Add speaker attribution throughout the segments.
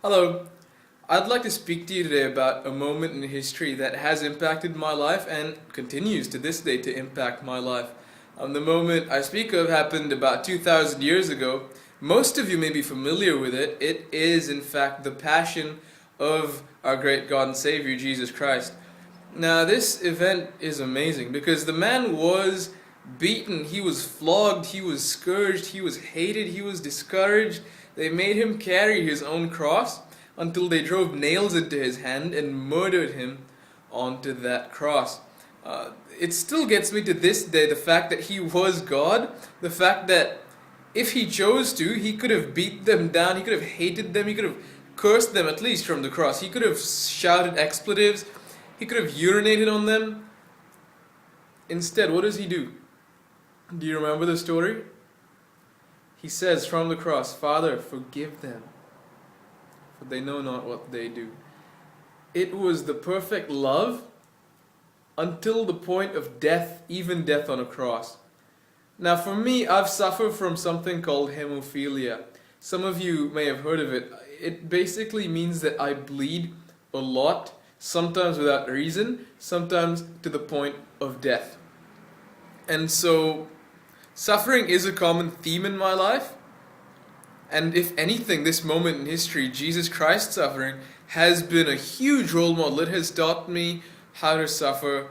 Speaker 1: Hello, I'd like to speak to you today about a moment in history that has impacted my life and continues to this day to impact my life. The moment I speak of happened about 2,000 years ago. Most of you may be familiar with it. It is, in fact, the passion of our great God and Savior, Jesus Christ. Now, this event is amazing because the man was beaten, he was flogged, he was scourged, he was hated, he was discouraged. They made him carry his own cross until they drove nails into his hand and murdered him onto that cross. It still gets me to this day, the fact that he was God, the fact that if he chose to, he could have beat them down, he could have hated them, he could have cursed them at least from the cross, he could have shouted expletives, he could have urinated on them. Instead, what does he do? Do you remember the story? He says from the cross, "Father, forgive them, for they know not what they do." It was the perfect love until the point of death, even death on a cross. Now for me, I've suffered from something called hemophilia. Some of you may have heard of it. It basically means that I bleed a lot, sometimes without reason, sometimes to the point of death. And so suffering is a common theme in my life. And if anything, this moment in history, Jesus Christ's suffering, has been a huge role model. It has taught me how to suffer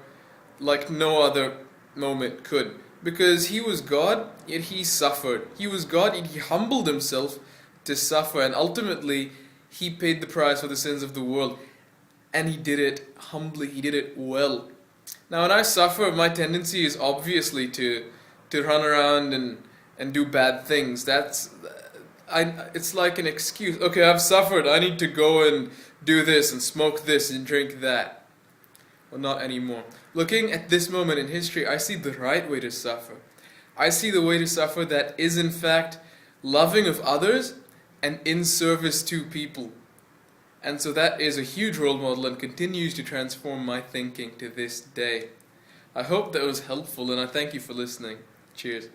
Speaker 1: like no other moment could. Because he was God, yet he suffered. He was God, yet he humbled himself to suffer. And ultimately, he paid the price for the sins of the world. And he did it humbly, he did it well. Now when I suffer, my tendency is obviously to run around and do bad things. It's like an excuse. Okay, I've suffered, I need to go and do this and smoke this and drink that. Well, not anymore. Looking at this moment in history, I see the right way to suffer. I see the way to suffer that is in fact loving of others and in service to people. And so that is a huge role model and continues to transform my thinking to this day. I hope that was helpful and I thank you for listening. Cheers.